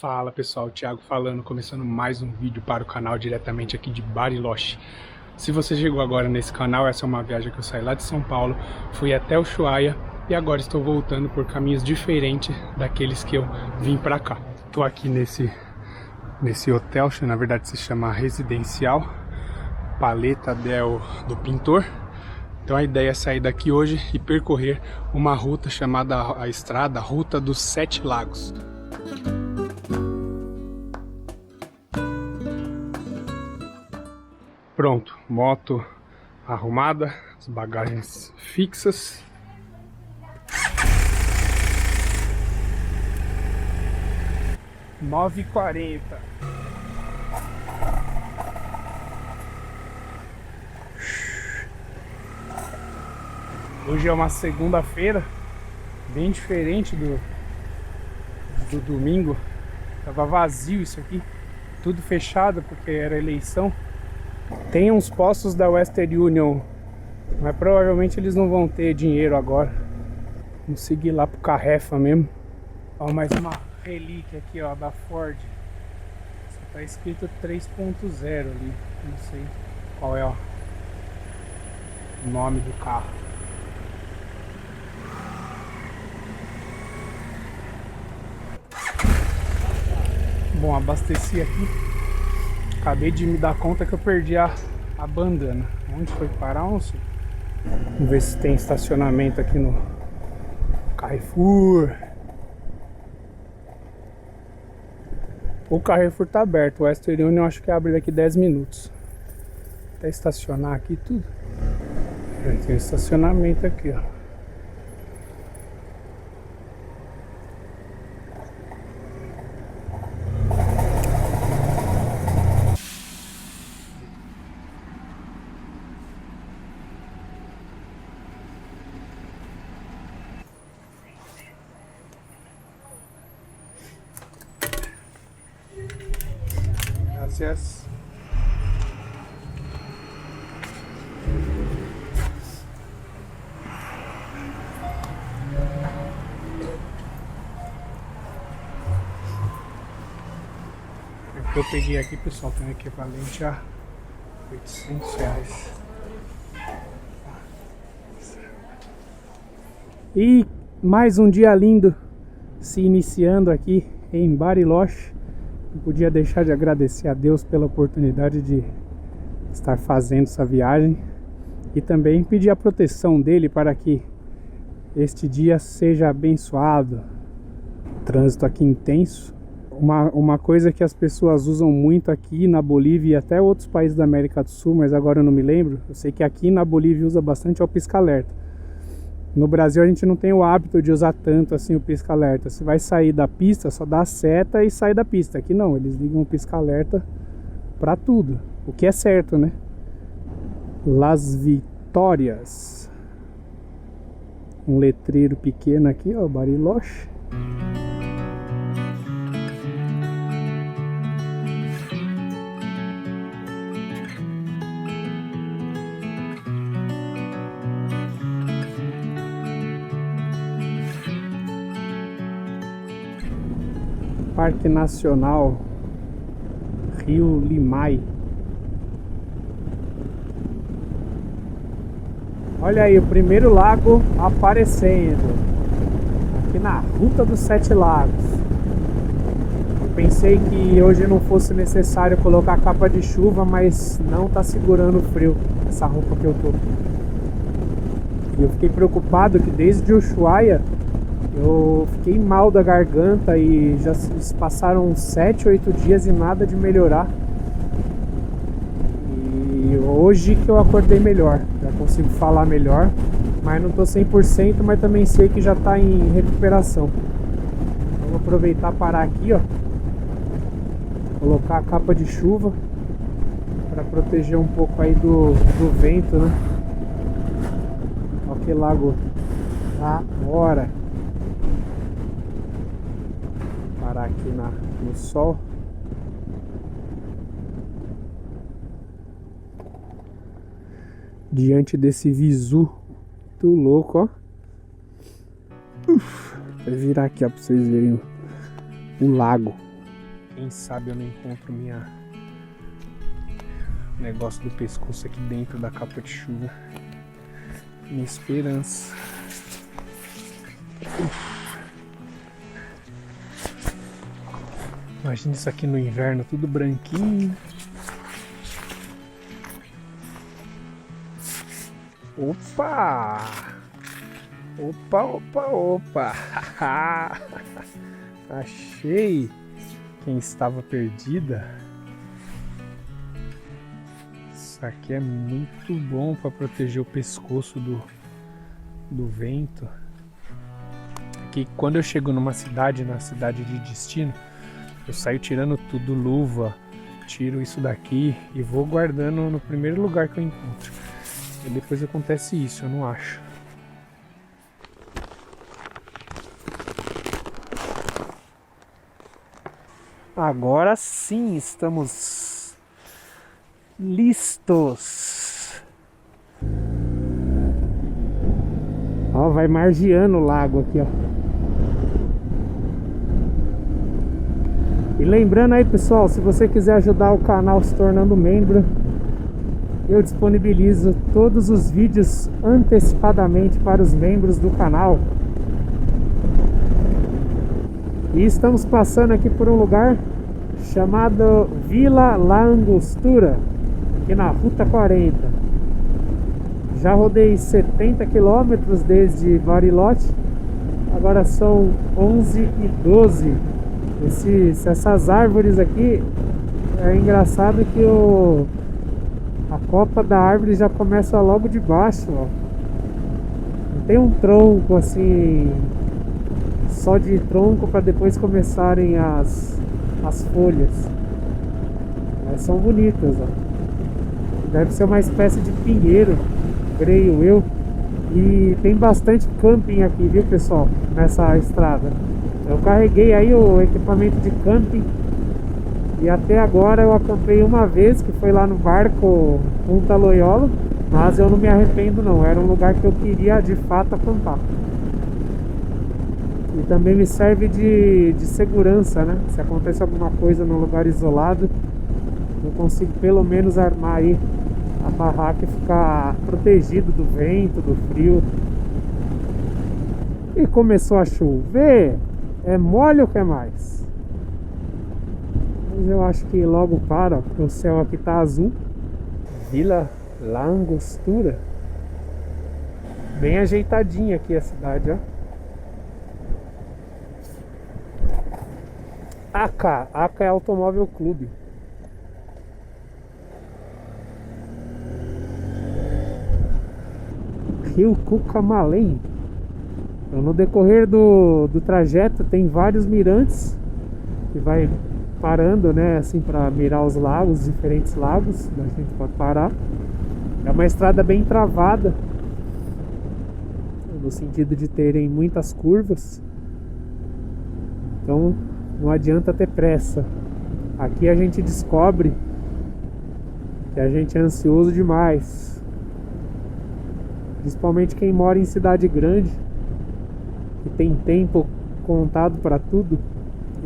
Fala pessoal, Thiago falando, começando mais um vídeo para o canal diretamente aqui de Bariloche. Se você chegou agora nesse canal, essa é uma viagem que eu saí lá de São Paulo, fui até Ushuaia e agora estou voltando por caminhos diferentes daqueles que eu vim para cá. Estou aqui nesse hotel, que na verdade se chama Residencial Paleta do Pintor. Então a ideia é sair daqui hoje e percorrer uma ruta chamada a Ruta dos 7 Lagos. Pronto, moto arrumada, as bagagens fixas. (9h40) Hoje é uma segunda-feira, bem diferente do domingo. Tava vazio isso aqui, tudo fechado porque era eleição. Tem uns postos da Western Union, mas provavelmente eles não vão ter dinheiro agora. Vamos seguir lá pro Carrefa mesmo. Ó, mais uma relíquia aqui, ó, da Ford. Só tá escrito 3.0 ali, não sei qual é, ó, o nome do carro. Bom, abasteci aqui. Acabei de me dar conta que eu perdi a bandana. Onde foi parar? Não sei. Vamos ver se tem estacionamento aqui no Carrefour. O Carrefour tá aberto. O Western Union acho que abre daqui 10 minutos. Até estacionar aqui tudo. Tem estacionamento aqui, ó. Gracias. O que eu peguei aqui, pessoal, tem um equivalente a R$800. E mais um dia lindo se iniciando aqui em Bariloche. Não podia deixar de agradecer a Deus pela oportunidade de estar fazendo essa viagem e também pedir a proteção dele para que este dia seja abençoado. Trânsito aqui intenso. Uma coisa que as pessoas usam muito aqui na Bolívia e até outros países da América do Sul, mas agora eu não me lembro. Eu sei que aqui na Bolívia usa bastante o pisca-alerta. No Brasil a gente não tem o hábito de usar tanto assim o pisca-alerta. Você vai sair da pista, só dá a seta e sai da pista. Aqui não, eles ligam o pisca-alerta pra tudo, o que é certo, né? Las Vitórias. Um letreiro pequeno aqui, ó, Bariloche. Parque Nacional Rio Limay. Olha aí o primeiro lago aparecendo aqui na Ruta dos 7 Lagos. Eu pensei que hoje não fosse necessário colocar capa de chuva, mas não tá segurando o frio essa roupa que eu tô. E eu fiquei preocupado que desde Ushuaia eu fiquei mal da garganta e já se passaram uns 7, 8 dias e nada de melhorar. E hoje que eu acordei melhor, já consigo falar melhor, mas não tô 100%, mas também sei que já tá em recuperação. Então vou aproveitar parar aqui, ó, colocar a capa de chuva para proteger um pouco aí do vento, né? Olha que lago da hora. Parar aqui no sol. Diante desse visu muito louco, ó. Vou virar aqui, ó, pra vocês verem o lago. Quem sabe eu não encontro negócio do pescoço aqui dentro da capa de chuva. Minha esperança. Imagina isso aqui no inverno, tudo branquinho. Opa! Opa, opa, opa! Achei quem estava perdida. Isso aqui é muito bom para proteger o pescoço do vento. Aqui, quando eu chego na cidade de destino, eu saio tirando tudo, luva, tiro isso daqui e vou guardando no primeiro lugar que eu encontro. E depois acontece isso, eu não acho. Agora sim estamos listos. Ó, vai margeando o lago aqui, ó. E lembrando aí, pessoal, se você quiser ajudar o canal se tornando membro, eu disponibilizo todos os vídeos antecipadamente para os membros do canal. E estamos passando aqui por um lugar chamado Vila La Angostura, aqui na Ruta 40. Já rodei 70 quilômetros desde Bariloche, agora são 11h12. Essas árvores aqui, é engraçado que a copa da árvore já começa logo de baixo, ó. Não tem um tronco assim, só de tronco para depois começarem as folhas. Mas são bonitas, ó. Deve ser uma espécie de pinheiro, creio eu. E tem bastante camping aqui, viu, pessoal, nessa estrada. Eu carreguei aí o equipamento de camping e até agora eu acampei uma vez, que foi lá no barco Punta Loyola, mas eu não me arrependo não, era um lugar que eu queria de fato acampar. E também me serve de segurança, né? Se acontece alguma coisa num lugar isolado, eu consigo pelo menos armar aí a barraca e ficar protegido do vento, do frio. E começou a chover. É mole ou quer mais? Mas eu acho que logo para, porque o céu aqui tá azul. Vila La Angostura. Bem ajeitadinha aqui a cidade, ó. ACA é Automóvel Clube. Rio Cucamalém. Então, no decorrer do trajeto tem vários mirantes que vai parando, né, assim, para mirar os lagos, os diferentes lagos, a gente pode parar. É uma estrada bem travada, no sentido de terem muitas curvas, então não adianta ter pressa. Aqui a gente descobre que a gente é ansioso demais, principalmente quem mora em cidade grande e tem tempo contado para tudo,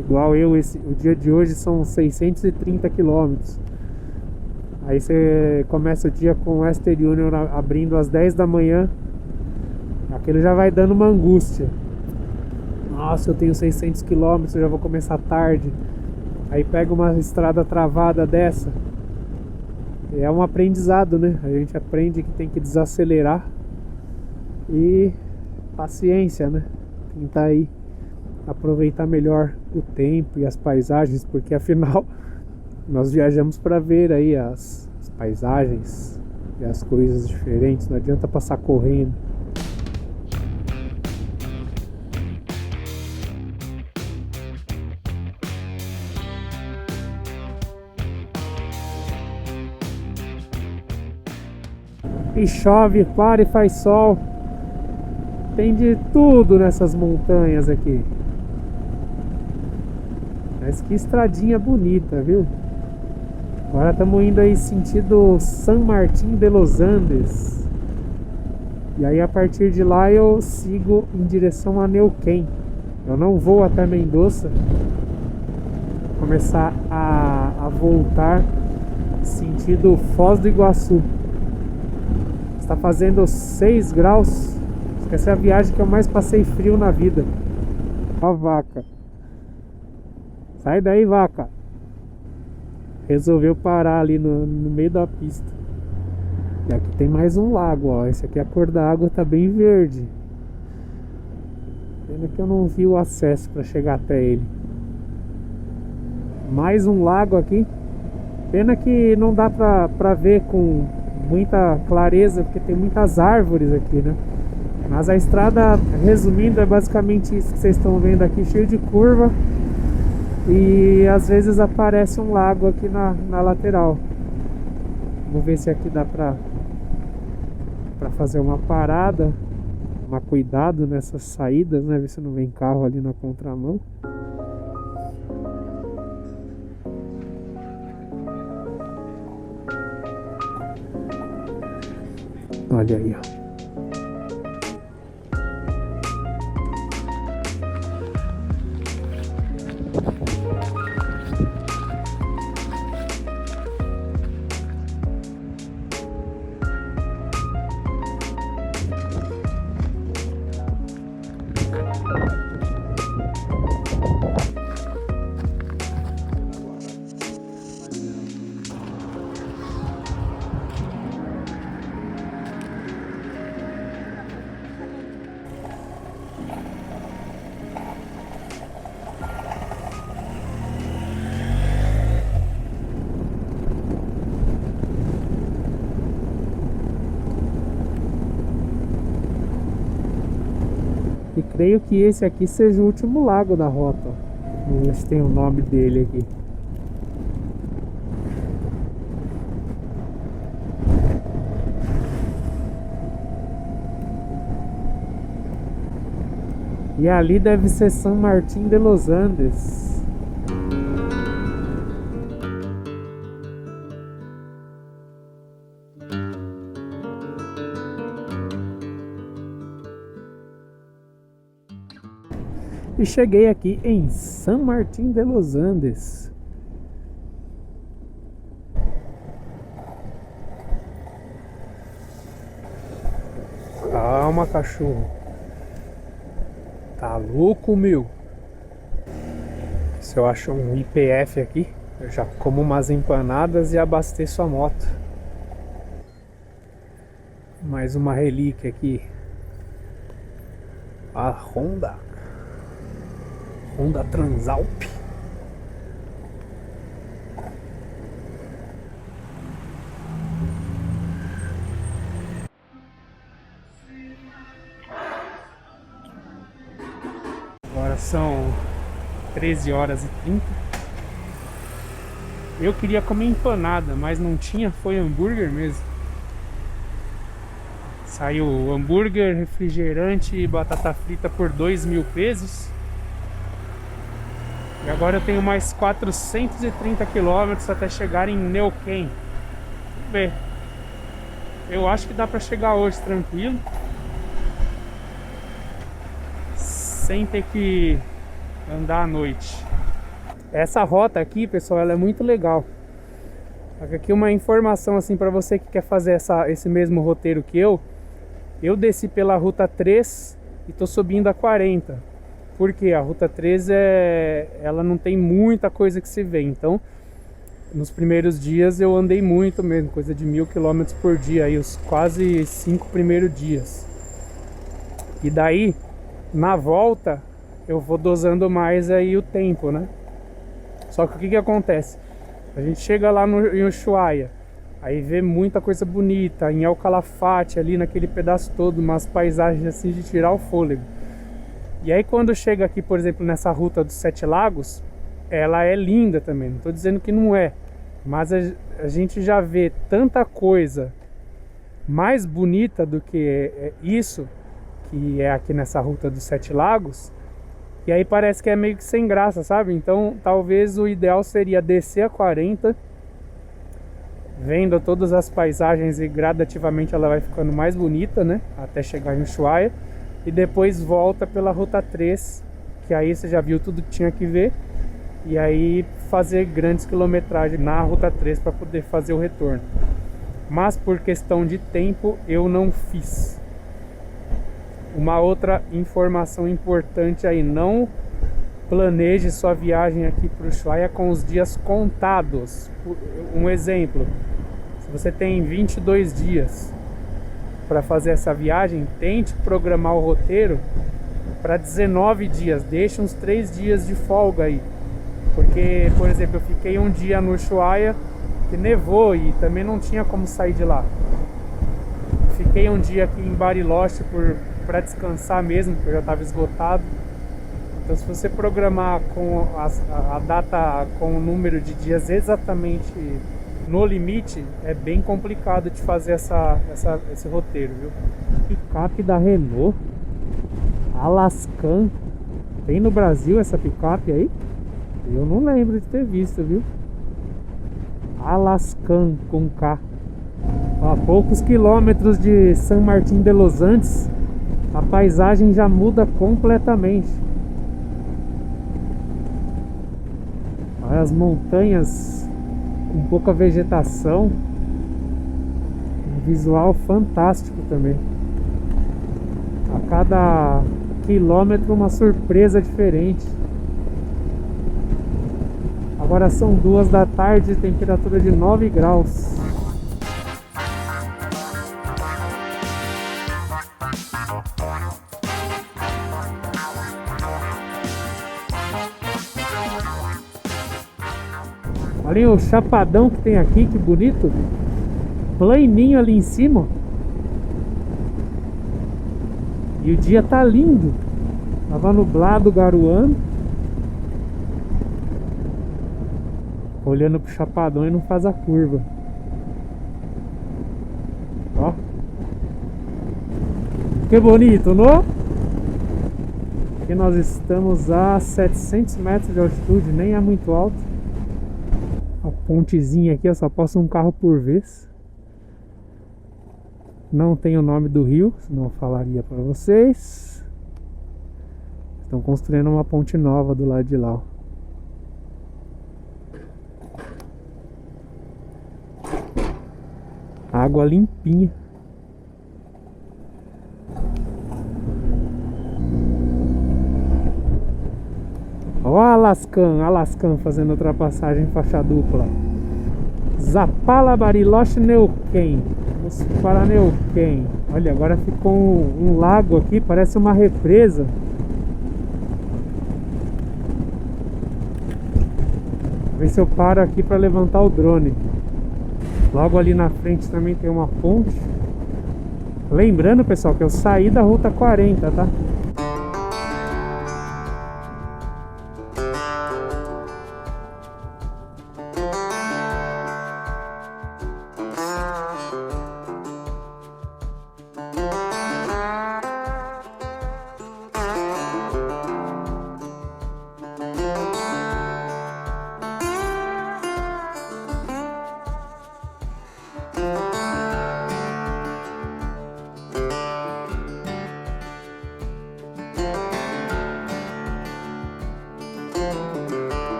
igual eu. O dia de hoje são 630 quilômetros. Aí você começa o dia com o Western Union abrindo às 10 da manhã, aquele já vai dando uma angústia. Nossa, eu tenho 600 quilômetros, eu já vou começar tarde. Aí pega uma estrada travada dessa. É um aprendizado, né? A gente aprende que tem que desacelerar. E paciência, né? Tentar aí aproveitar melhor o tempo e as paisagens, porque afinal nós viajamos para ver aí as paisagens e as coisas diferentes. Não adianta passar correndo. E chove, para e faz sol. Tem de tudo nessas montanhas aqui. Mas que estradinha bonita, viu? Agora estamos indo aí sentido San Martín de los Andes. E aí a partir de lá eu sigo em direção a Neuquén. Eu não vou até Mendoza, começar a voltar sentido Foz do Iguaçu. Está fazendo 6 graus. Essa é a viagem que eu mais passei frio na vida. Ó a vaca. Sai daí, vaca. Resolveu parar ali no meio da pista. E aqui tem mais um lago, ó. Esse aqui, a cor da água tá bem verde. Pena que eu não vi o acesso para chegar até ele. Mais um lago aqui. Pena que não dá pra ver com muita clareza, porque tem muitas árvores aqui, né? Mas a estrada, resumindo, é basicamente isso que vocês estão vendo aqui, cheio de curva. E às vezes aparece um lago aqui na lateral. Vamos ver se aqui dá pra fazer uma parada. Tomar cuidado nessas saídas, né? Ver se não vem carro ali na contramão. Olha aí, ó. E creio que esse aqui seja o último lago da rota. Vamos ver se tem o nome dele aqui. E ali deve ser San Martín de los Andes. E cheguei aqui em San Martín de los Andes. Calma, cachorro. Tá louco, meu? Se eu acho um IPF aqui, eu já como umas empanadas e abasteço a moto. Mais uma relíquia aqui. A Honda Transalp. Agora são 13h30. Eu queria comer empanada, mas não tinha, foi hambúrguer mesmo. Saiu hambúrguer, refrigerante e batata frita por 2.000 pesos. E agora eu tenho mais 430 quilômetros até chegar em Neuquén. Vamos ver. Eu acho que dá pra chegar hoje tranquilo, sem ter que andar à noite. Essa rota aqui, pessoal, ela é muito legal. Aqui uma informação assim para você que quer fazer esse mesmo roteiro que eu desci pela Ruta 3 e tô subindo a 40. Porque a Ruta 3 ela não tem muita coisa que se vê. Então, nos primeiros dias eu andei muito mesmo, coisa de 1.000 km por dia, aí os quase 5 primeiros dias. E daí, na volta, eu vou dosando mais aí o tempo, né? Só que o que acontece? A gente chega lá em Ushuaia, aí vê muita coisa bonita, em El Calafate, ali naquele pedaço todo, umas paisagens assim de tirar o fôlego. E aí quando chega aqui, por exemplo, nessa ruta dos 7 lagos, ela é linda também, não estou dizendo que não é, mas a gente já vê tanta coisa mais bonita do que isso, que é aqui nessa ruta dos 7 lagos, e aí parece que é meio que sem graça, sabe? Então talvez o ideal seria descer a 40, vendo todas as paisagens, e gradativamente ela vai ficando mais bonita, né? Até chegar em Ushuaia. E depois volta pela Ruta 3, que aí você já viu tudo que tinha que ver. e aí fazer grandes quilometragens na Ruta 3 para poder fazer o retorno. Mas por questão de tempo eu não fiz. Uma outra informação importante aí: não planeje sua viagem aqui para o Ushuaia com os dias contados. Um exemplo: se você tem 22 dias para fazer essa viagem, tente programar o roteiro para 19 dias. Deixe uns 3 dias de folga aí. Porque, por exemplo, eu fiquei um dia no Ushuaia que nevou e também não tinha como sair de lá. Fiquei um dia aqui em Bariloche para descansar mesmo, porque eu já estava esgotado. Então, se você programar com a data com o número de dias exatamente no limite, é bem complicado de fazer esse roteiro, viu? Picape da Renault Alaskan. Tem no Brasil essa picape aí? Eu não lembro de ter visto, viu? Alaskan com K. A poucos quilômetros de San Martín de los Andes, a paisagem já muda completamente. Olha as montanhas com pouca vegetação, um visual fantástico também. A cada quilômetro uma surpresa diferente. Agora são 2 da tarde, temperatura de 9 graus. Olha o chapadão que tem aqui, que bonito. Planinho ali em cima. E o dia tá lindo. Tava nublado, garoando. Olhando pro chapadão e não faz a curva. Ó. Que bonito, não? Aqui nós estamos a 700 metros de altitude, nem é muito alto. A pontezinha aqui, só passa um carro por vez. Não tem o nome do rio, senão eu falaria para vocês. Estão construindo uma ponte nova do lado de lá, ó. Água limpinha. Ó Alaskan fazendo ultrapassagem em faixa dupla. Zapala, Bariloche, Neuquén. Vamos para Neuquén. Olha, agora ficou um lago aqui, parece uma represa. Vou ver se eu paro aqui para levantar o drone. Logo ali na frente também tem uma ponte. Lembrando, pessoal, que eu saí da Ruta 40, tá?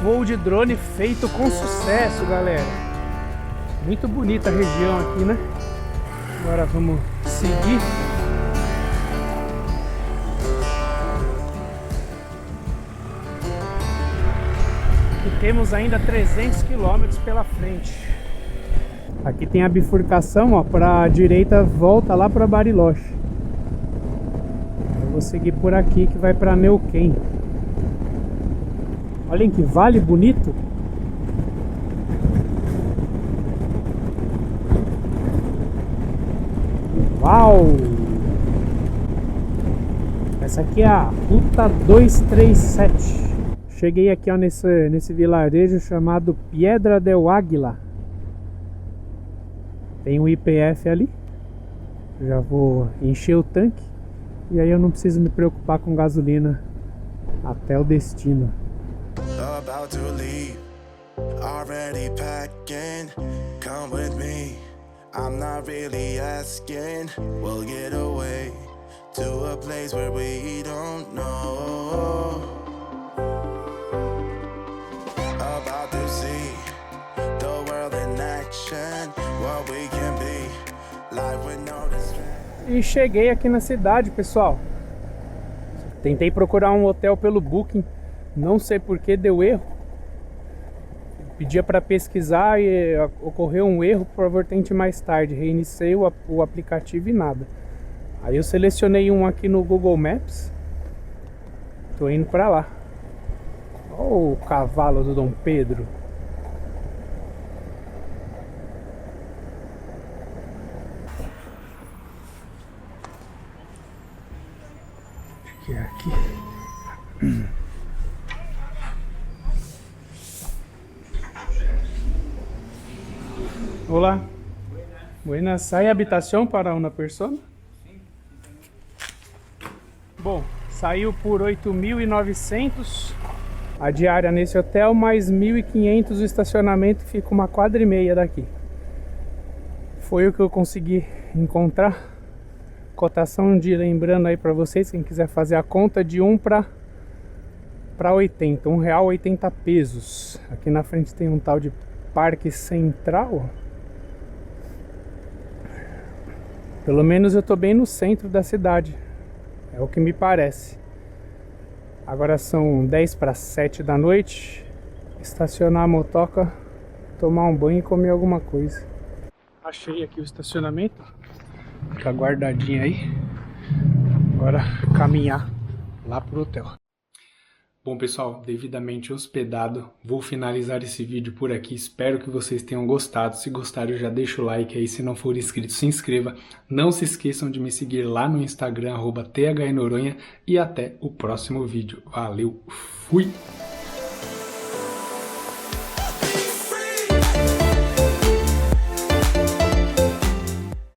Voo de drone feito com sucesso, galera. Muito bonita a região aqui, né? Agora vamos seguir. E temos ainda 300 km pela frente. Aqui tem a bifurcação, ó, para a direita volta lá para Bariloche. Eu vou seguir por aqui que vai para Neuquén. Olhem que vale bonito. Uau! Essa aqui é a Ruta 237. Cheguei aqui, ó, nesse vilarejo chamado Piedra del Águila. Tem um YPF ali. Já vou encher o tanque. E aí eu não preciso me preocupar com gasolina até o destino. About to leave, already packing, come with me. I'm not really asking. We'll get away to a place where we don't know. About to see the world in action, what we can be, life with no distraction. E cheguei aqui na cidade, pessoal. Tentei procurar um hotel pelo Booking, não sei por que deu erro. Pedia para pesquisar e ocorreu um erro, por favor tente mais tarde. Reiniciei o aplicativo e nada. Aí eu selecionei um aqui no Google Maps. Tô indo para lá. Olha o cavalo do Dom Pedro. Acho que é aqui. Hola. Buenas. ¿Hay habitación para una persona? Bom, saiu por 8.900 a diária nesse hotel, mais 1.500 o estacionamento, fica uma quadra e meia daqui. Foi o que eu consegui encontrar. Cotação de, lembrando aí para vocês, quem quiser fazer a conta, de 1 para 80, R$1,80. Aqui na frente tem um tal de Parque Central. Pelo menos eu tô bem no centro da cidade. É o que me parece. Agora são 10:07 da noite. Estacionar a motoca, tomar um banho e comer alguma coisa. Achei aqui o estacionamento. Fica guardadinho aí. Agora caminhar lá pro hotel. Bom, pessoal, devidamente hospedado, vou finalizar esse vídeo por aqui. Espero que vocês tenham gostado. Se gostaram, já deixa o like aí. Se não for inscrito, se inscreva. Não se esqueçam de me seguir lá no Instagram, @THNoronha. E até o próximo vídeo. Valeu, fui!